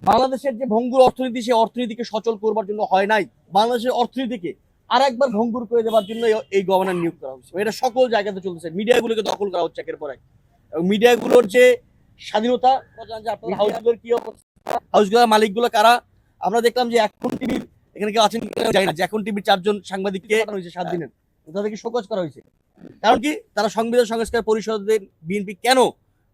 বাংলাদেশের যে ভঙ্গুর অর্থনীতি, সেই অর্থনীতিকে সচল করবার জন্য হয় নাই, বাংলাদেশের অর্থনীতিকে আর একবার ভঙ্গুর করে দেওয়ার জন্য এই গভর্নর নিয়োগ করা হচ্ছে। এটা সকল জায়গাতে চলতেছে, মিডিয়াগুলোকে দখল করা হচ্ছে একের পর এক। এবং মিডিয়াগুলোর যে স্বাধীনতা, আপনারা হাউসগুলোর কি অবস্থা, হাউসগুলোর মালিকগুলো কারা? আমরা দেখলাম যে এখন টিভির এখানে কেউ আছেন জানি না, যে এখন টিভির 4 জন সাংবাদিককে পাঠানো হয়েছে 7 দিনের, তাদেরকে শোকজ করা হয়েছে। কারণ কি? তারা সংবিধান সংস্কার পরিষদের বিএনপি কেন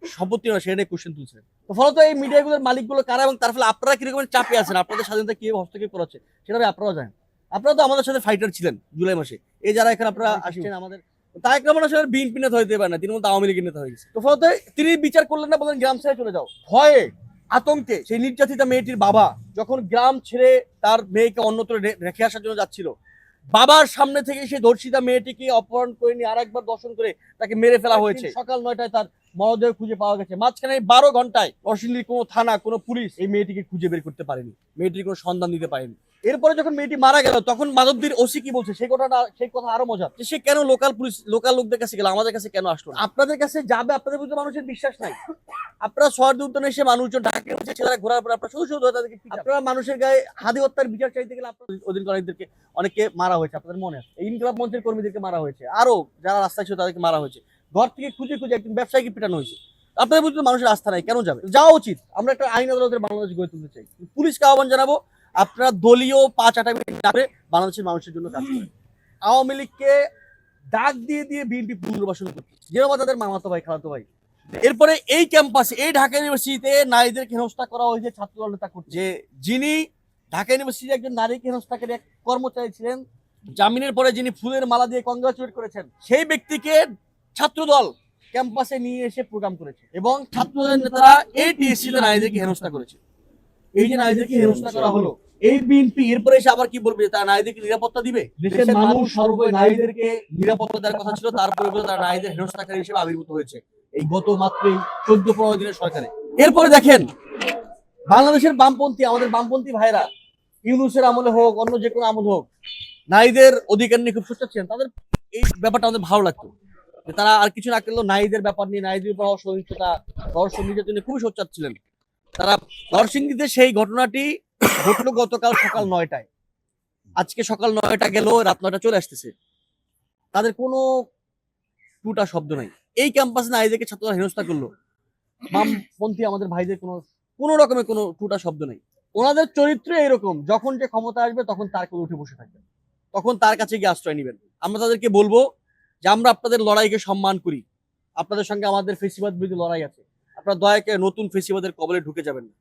সম্পত্তি নয় সেটা নিয়ে কোশ্চেন তুলছে। তো ফলত এই মিডিয়াগুলোর মালিকগুলো কারা এবং তার ফলে আপনারা কিরকম চাপে আছেন, আপনাদের স্বাধীনতা কিভাবে হস্তক্ষেপ করা হচ্ছে সেটা আপনারাও জানেন। আপনারা তো আমাদের সাথে ফাইটার ছিলেন জুলাই মাসে, এই যারা এখানে আপনারা আসছেন আমাদের তারেক রহমান আসলে বিএনপি নেতা হইতে পারে না, তিনি মতো আওয়ামী লীগের নেতা হয়ে গেছে। তো ফলত তিনি বিচার করলেন না, বলেন গ্রাম ছেড়ে চলে যাও। ভয়ে আতঙ্কে সেই নির্যাতিতা মেয়েটির বাবা যখন গ্রাম ছেড়ে তার মেয়েকে অন্যত্র রেখে আসার জন্য যাচ্ছিল, বাবার সামনে থেকে সেই ধর্ষিতা মেয়েটিকে অপহরণ করে নিয়ে আরেকবার দর্শন করে তাকে মেরে ফেলা হয়েছে। সকাল 9টায় তার মরদেহ খুঁজে পাওয়া গেছে। মাঝখানে 12 ঘন্টায় নরসিংদীর কোনো থানা, কোনো পুলিশ এই মেয়েটিকে খুঁজে বের করতে পারেনি, মেয়েটির কোনো সন্ধান দিতে পারেনি। এরপরে যখন মেয়েটি মারা গেল, তখন মাধবদীর ওসি কি বলছে সেই কথা আরো মজা, যে সে কেন লোকাল লোকদের কাছে গেল, আমাদের কাছে কেন আসলো? আপনাদের কাছে যাবে, আপনাদের প্রতি মানুষের বিশ্বাস নাই। আপনারা শহর উদ্যানে এসে মানুষজন ঢাকে ছেলেরা ঘোরার পর আপনারা শুধু তাদেরকে, আপনারা মানুষের গায়ে হাদি হত্যার বিচার চাইতে গেলে আপনাদের অধিকারীদেরকে অনেকে মারা হয়েছে, আপনাদের মনে আছে। ইনকলাব মঞ্চের কর্মীদেরকে মারা হয়েছে, আরো যারা রাস্তায় ছিল তাদেরকে মারা হয়েছে, ঘর থেকে খুঁজে খুঁজে একজন ব্যবসায়ীকে পিটানো হয়েছে। আপনাদের প্রতি মানুষের আস্থা নাই, কেন যাবে? যাওয়া উচিত। আমরা একটা আইন আদালতের বাংলাদেশ গড়ে তুলতে চাই। পুলিশকে আহ্বান জানাবো, আপনারা দলীয় পাচাটামি না করে বাংলাদেশের মানুষের জন্য কাজ করেন। আওয়ামী লীগকে ডাক দিয়ে দিয়ে বিএনপি পুনর্বাসন করছে, যেরকম তাদের মামাতো ভাই, খালাতো ভাই। এরপরে এই ক্যাম্পাসে, এই ঢাকা ইউনিভার্সিটিতে নারীদেরকে হেনস্থা করা হয়েছে ছাত্রদল নেতা করছে, যে যিনি ঢাকা ইউনিভার্সিটির একজন নারীকে হেনস্থাকারী এক কর্মচারী ছিলেন, জামিনের পরে যিনি ফুলের মালা দিয়ে কংগ্রাচুলেট করেছেন, সেই ব্যক্তিকে ছাত্রদল ক্যাম্পাসে নিয়ে এসে প্রোগ্রাম করেছে এবং ছাত্রদলের নেতারা এই টিএসসিতে নারীদেরকে হেনস্থা করেছে। এই যে নারীদেরকে হেনস্থা করা হলো, এই বিএনপি এরপরে এসে আবার কি বলবে? তারা নারীদেরকে নিরাপত্তা দিবে? দেশের মানুষ সর্বদাই নারীদেরকে নিরাপত্তা দেওয়ার কথা ছিল, তারপরে তারা নারীদের হেনস্থাকারী হিসেবে আবির্ভূত হয়েছে এই গত মাত্রই 14-15 দিনের সরকারে। এরপরে দেখেন বাংলাদেশের বামপন্থী, আমাদের বামপন্থী ভাইরা, ইউনূসের আমলে হোক, অন্য যে কোনো আমল হোক, নারীদের অধিকার নিয়ে খুব সোচ্চার ছিলেন। তাদের এই ব্যাপারটা আমাদের ভালো লাগতো, যে তারা আর কিছু না করলেও নারীদের ব্যাপার নিয়ে, নারীদের উপর সহিংসতা, ধর্ষণ, নির্যাতন নিয়ে খুবই সোচ্চার ছিলেন তারা। নরসিংদীতে সেই ঘটনাটি ঘটলো গতকাল সকাল 9টায়। আজকে সকাল 9টা গেল, রাত 9টা চলে আসতেছে, তাদের কোনো টুটা শব্দ নাই। এই ক্যাম্পাসে নারীদেরকে ছাত্ররা হেনস্থা করলো, বামপন্থী আমাদের ভাইদের কোনো রকমের কোনো টুটা শব্দ নেই। ওনাদের চরিত্র এরকম, যখন যে ক্ষমতা আসবে তখন তার কোলে উঠে বসে থাকবেন, তখন তার কাছে গিয়ে আশ্রয় নেবেন। আমরা তাদেরকে বলবো যে আমরা আপনাদের লড়াইকে সম্মান করি, আপনাদের সঙ্গে আমাদের ফেসিবাদ বিরোধী লড়াই আছে, আপনারা দয়া করে নতুন ফেসিবাদের কবলে ঢুকে যাবেন না।